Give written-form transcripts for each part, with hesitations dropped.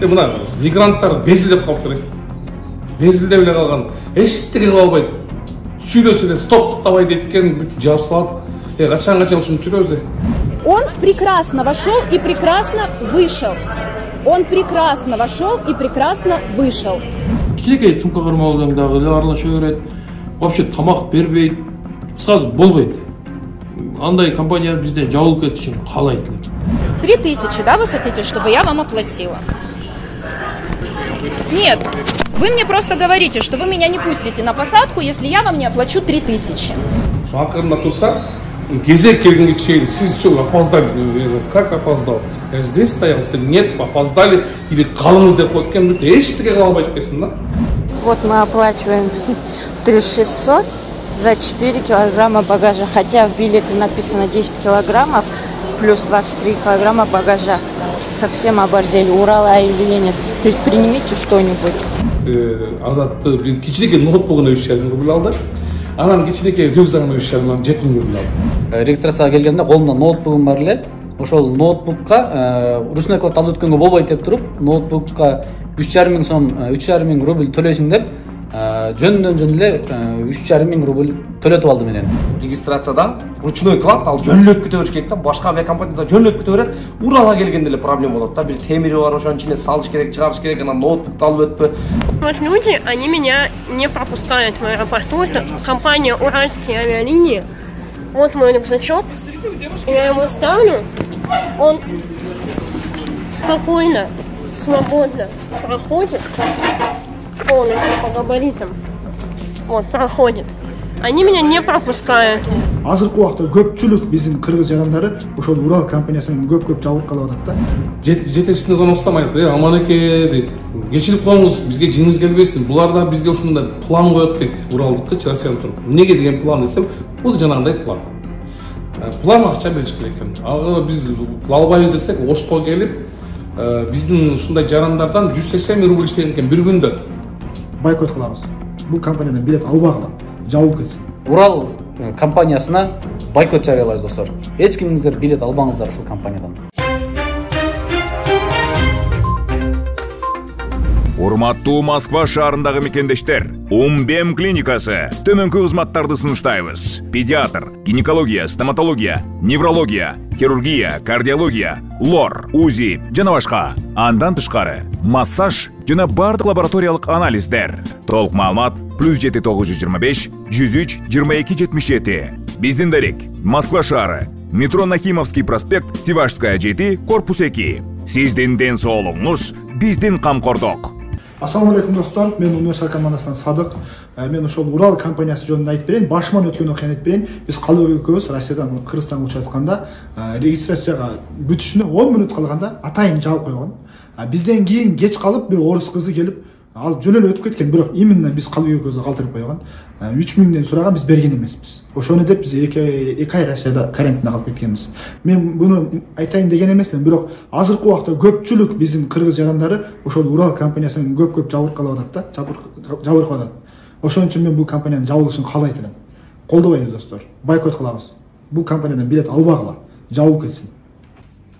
мына мигранттар безилдеп калыптыр. Безилдеп эле калган. Эчтеке кыла албайт. Сүйлөсө эле стоп давай деткен бүт жаап салат. Качан ушинтип жүрөбүз. Он прекрасно вошел и прекрасно вышел. Он прекрасно вошел и прекрасно вышел. Кичинекей сумка кармалган дагы эле аралаша берет. Вообще тамак бербейт. Кыскасы болбойт. Андай компания бизден жабылып кетишин каалайт эле. 3000, да, вы хотите, чтобы я вам оплатила? Нет, вы мне просто говорите, что вы меня не пустите на посадку, если я вам не оплачу 3000. Акырында турса, кезек келгенге чейин сиз все опоздали. Как опоздал? Я здесь стоял, нет, опоздали или калыңыз деп коет экен, бүт эчтеке кыла албайт экенсиң да. Вот мы оплачиваем 3600 за 4 килограмма багажа, хотя в билете написано 10 килограммов плюс 23 килограмма багажа. Совсем оборзели. Урал Airlines, предпринимите что-нибудь. Азатты кичинекей ноутбугуна 3,5 рубль алды. Анан кичинекей рюкзагына 7 рубль алды. Регистрацияга келгенде колумда ноутбугум бар эле. Ошол ноутбукка ручной клад алып өткөнгө болбойт деп туруп, ноутбукка 3,5 сом, 3,5 рубль төлөйсүң деп, жөндөн эле 3,5 рубль төлөтүп алдым менен. Регистрацияда ручной клад ал жөнлөп кете бериш керек да, башка авиакомпанияда жөнлөп кете берет. Уралга келгенде эле проблема болот да. Бир темири бар, ошонун ичине салыш керек, чыгарыш керек, анан ноутбукту алып өтпө. Вот люди, они меня не пропускают в аэропорту. Это компания Уральские авиалинии. Вот мой рюкзачок. Я его ставлю. Он спокойно, свободно проходит полностью по габаритам. Вот, проходит. Они меня не пропускают. Азыркы убакта көпчүлүк биздин кыргыз жарандары ошол Урал компаниясынан көп жабырып калып атат да. Жетесине зон устамайт. Аманеке дейт. Кечирип коюңуз, бизге жеңиз келбесин. Булар да бизге ушундай план коет дейт. Уралдыкы Россиядан туруп. Эмнеге деген план десем, бул жанагындай план. План акча бериш керек экен. Ага биз албайбыз десек, Ошко келип, биздин ушундай жарандардан 180 рубль иштеген экен бир күндө. Бойкот кылабыз. Бул компаниядан билет албагыла, жабылып кетсин. Урал компаниясына бойкот жарыялайбыз достор. Эч кимиңиздер билет албаңыздар ушул компаниядан. Урматтуу Москва шаарындагы мекендештер, Умбем клиникасы төмөнкү кызматтарды сунуштайбыз. Педиатр, гинекология, стоматология, неврология, хирургия, кардиология, лор, УЗИ жана башка. Андан тышкары массаж жана бардык лабораториялык анализдер. Толук маалымат +7 925 103 22 77. Биздин дарек Москва шаары, метро Нахимовский проспект, Сивашская 7, корпус 2. Сиздин ден соолугуңуз биздин камкордук. Ассаламу алейкум достор, мен универсал командасынан Садык. Мен ошол Урал компаниясы жөнүндө айтып берейин, башыман өткөн окуяны айтып берейин. Биз калыбы экөөбүз Россиядан Кыргызстанга учуп атканда, регистрацияга бүтүшүнө 10 мүнөт калганда атайын жабып койгон. Бизден кийин кеч калып бир орус кызы келип, ал жөн эле өтүп кеткен, бирок именно биз калыбы экөөбүздү калтырып койгон. 3000ден сураган, биз берген эмеспиз. Ошону деп биз 2 ай Россияда карантинде калып кеткенбиз. Мен буну айтайын деген эмесмин, бирок азыркы убакта көпчүлүк биздин кыргыз жарандары ошол Урал компаниясынан көп жабырып калып атат да, жабырып калат. Ошон үчүн мен бул компаниянын жабылышын каалайт элем. Колдобойбуз достор. Бойкот кылабыз. Бул компаниядан билет албагыла, жабылып кетсин.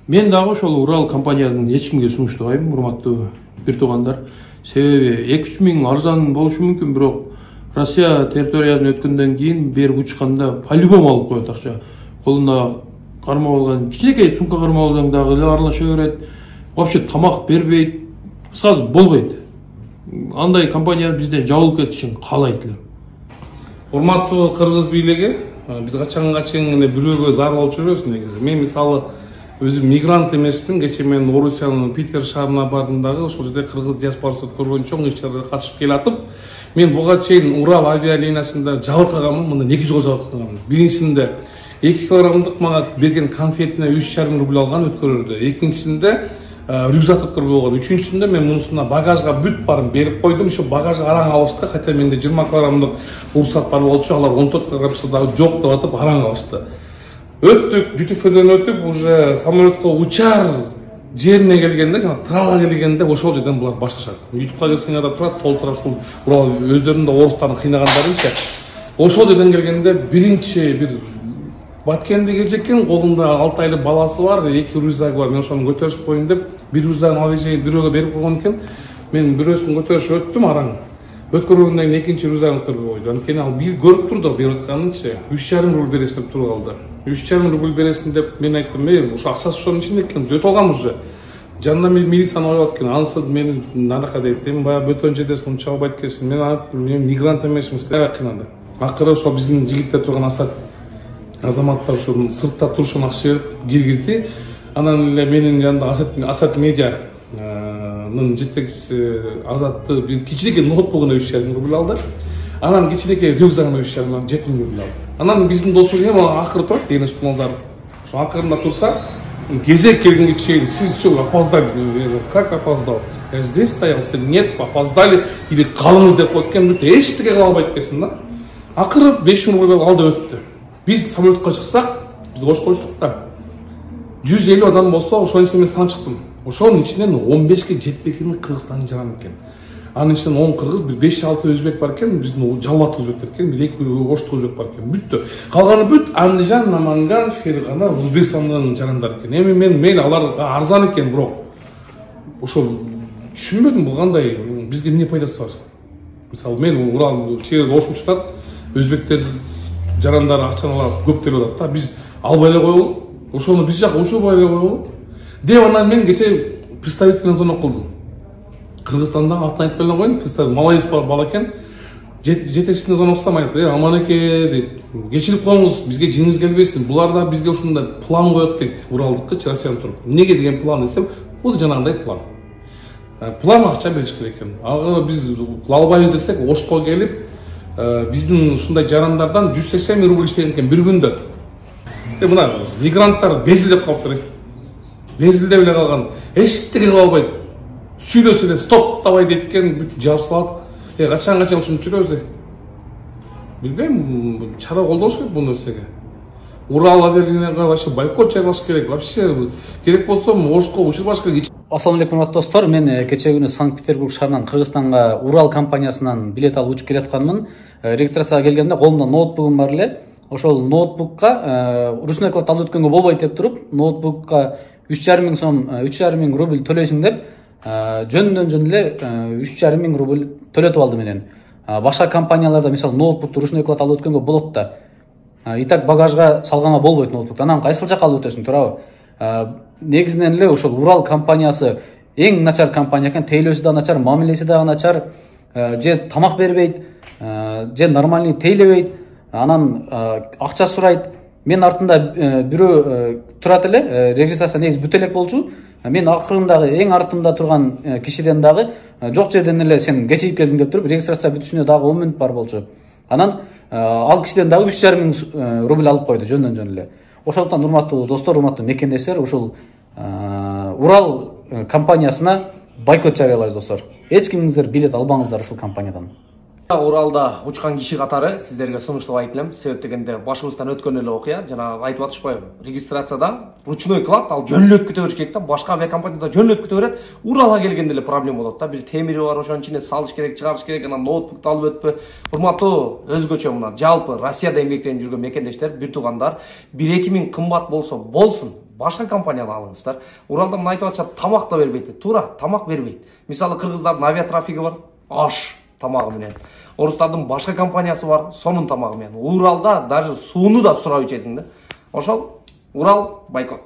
Мен дагы ошол Урал компаниядан эч кимге сунуштабайм, урматтуу бир туугандар. Себеби 2-3 миң арзан болушу мүмкүн, бирок Россия территориясын өткөндөн кийин берип учканда по-любому алып коет акча. Колунда кармап алган, кичинекей сумка кармап алсаң дагы эле аралаша берет. Вообще тамак бербейт. Кыскасы болбойт. Андай компания бизден жабылып кетишин каалайт эле. Урматтуу кыргыз бийлиги, биз качанга чейин бирөөгө зар болуп жүрөбүз негизи. Мен мисалы өзүм мигрант эмесмин. Кечээ мен Орусиянын Питер шаарына бардым дагы, ошол жерде кыргыз диаспорасы көргөн чоң иш-чараларга катышып келатып, мен буга чейин Урал авиалиниясында жабыркаганмын, мындан 2 жолу жабыркаганмын. Биринчисинде 2 килограммдык мага берген конфетине 3,5 рубль алган өткөрүүдө. Экинчисинде рюкзак өткөрбөй койгон. Үчүнчүсүндө мен мунусуна багажга бүт барын берип койдум. Ошо багажга араң алышты. Хотя менде 20 килограммдык уруксат бар болчу, алар 14 килограмм дагы жок деп атып араң алышты. Өттүк, дүтүфөдөн өтүп, уже самолетко учар жерине келгенде, жана тралга келгенде ошол жерден булар башташат. Ютубка кирсеңер да турат, толтура ушул Урал өздөрүнүн да орустарын кыйнагандарынча. Ошол жерден келгенде биринчи бир Баткенде келжеккен, колунда 6 айлык баласы бар, 2 рюкзак бар. Мен ошону көтөрүшүп коеюн деп, 1 рюкзагын алып бирөөгө берип койгон экен. Мен бирөөсүн көтөрүшүп өттүм араң. Өткөргөндөн кийин экинчи рюкзагын көтөрүп койду. Анткени ал бир көрүп турду, берип атканынчы 3,5 рубль бересиң деп туруп калды. 3,5 рубль бересиң деп мен айттым, ошо акчасы ошонун ичинде экен, өтүп алгам уже. Жанында милицияны ойлоп экен, анысы мени нарака дейт, эми баягы бөтөн жерден унча албайт экенсиң. Мен мигрант эмесмин деп кыйнады. Акыры ошо биздин жигиттер турган азаматтар ошо сыртта турушун акча берип киргизди. Анан эле менин жанымда Асат медианын жетекчиси Азатты бир кичинекей ноутбугуна 3,5 рубль алды. Анан кичинекей рюкзагына 3,5 7 рубль алды. Анан биздин досубуз эми акыры турат деген Кулмазаров. Ошо акырында турса, кезек келгенге чейин сиз все опоздали. Как опоздал? Я здесь стоял, нет, опоздали или калыңыз деп коет экен, бүт эчтеке кыла албайт экенсиң да. Акыры 5 рубль алды өттү. Биз самолетко чыксак, биз кош коштук да. 150 адам болсо, ошонун ичинен мен санап чыктым. Ошонун ичинен 15ке жетпегени Кыргызстандын жараны экен. Анын ичинен 10 кыргыз, 5-6 өзбек бар экен, биздин жалбат өзбектер экен, 2 оштук өзбек бар экен. Бүттү. Калганы бүт Андижан, Наманган, Фергана, Өзбекстандын жарандар экен. Эми мен аларга арзан экен, бирок ошол түшүнбөдүм, бул кандай, бизге эмне пайдасы бар? Мисалы мен Урал через Ошун штат өзбектер жарандары акчаны алып көп төлөп атат да, биз албай эле коелу. Ошону биз жак ушубай эле коелу. Деп анан мен кече представительный звонок кылдым. Кыргызстанда атын айтпай эле коеюн, представитель малайыз бала экен. Жетекчисине звонок кылсам айтты, аманеке дейт. Кечирип коюңуз, бизге жиңиз келбесин. Булар да бизге ушундай план коет дейт. Уралдыкы Россиядан туруп. Эмнеге деген план десем, бул жанагындай план. План акча бериш керек экен. Ага биз албайбыз десек, Ошко келип, биздин ушундай жарандардан 180 рубль иштеген экен бир күндө. Мына мигранттар безилдеп калыптыр. Безилдеп эле калган. Эчтеке кыла албайт. Сүйлөсө эле стоп давай деткен бүт жаап салат. Качан ушинтип жүрөбүз деп. Билбейм, чара колдош керек бул нерсеге. Урал авиалинияга вообще бойкот жарыяш керек. Вообще керек болсо Ошко учурбаш керек. Ассаламу алейкум, урматтуу достор. Мен кече күнү Санкт-Петербург шаарынан Кыргызстанга Урал компаниясынан билет алып учуп келатканмын. Регистрацияга келгенде колумда ноутбугум бар эле. Ошол ноутбукка ручной вклад алып өткөнгө болбойт деп туруп, ноутбукка 3,5 миң сом, 3,5 миң рубль төлөйсүң деп, жөн эле 3,5 миң рубль төлөтүп алды менен. Башка компанияларда мисалы ноутбукту ручной вклад алып өткөнгө болот да. И так багажга салганга болбойт ноутбукту. Анан кайсыл жака алып өтөсүң, туурабы? Негизинен эле ошол Урал компаниясы эң начар компания экен, тейлөөсү да начар, мамилеси да начар, же тамак бербейт, же нормальный тейлебейт. Анан акча сурайт. Мен артында бирөө турат эле, регистрация негизи бүтө элек болчу. Мен акырындагы эң артымда турган кишиден дагы жок жерден эле сен кечигип келдиң деп туруп, регистрация бүтүшүнө дагы 10 мүнөт бар болчу. Анан ал кишиден дагы 3,5 миң рубль алып койду жөндөн эле. Ошондуктан урматтуу достор, урматтуу мекендештер, ушул Урал компаниясына бойкот жарыялайбыз достор. Эч кимиңиздер билет албаңыздар ушул компаниядан. Уралда учкан киши катары сиздерге сунуштап айтылам. Себеп дегенде башыбыздан өткөн эле окуя, жана айтып атышпайбы? Регистрацияда ручной клад ал жөнлөп күтө бериш керек да, башка авиакомпанияда жөнлөп күтө берет. Уралга келгенде эле проблема болот да. Бир темири бар, ошонун ичине салыш керек, чыгарыш керек, анан ноутбукту алып өтпө. Урматтуу өзгөчө мына жалпы Россияда эмгектенип жүргөн мекендештер, бир туугандар, 1-2 миң кымбат болсо болсун. Башка компанияны алыңыздар. Уралда мына айтып атышат, тамак да бербейт. Туура, тамак бербейт. Мисалы кыргыздардын авиатрафиги бар, аш тамагы менен. Орустардын башка компаниясы бар, сонун тамагы менен. Уралда даже сууну да сурап ичесиң да. Ошол Урал бойкот.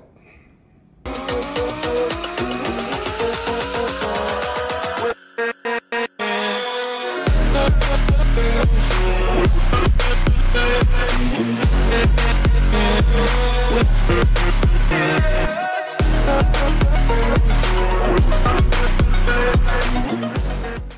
Yeah.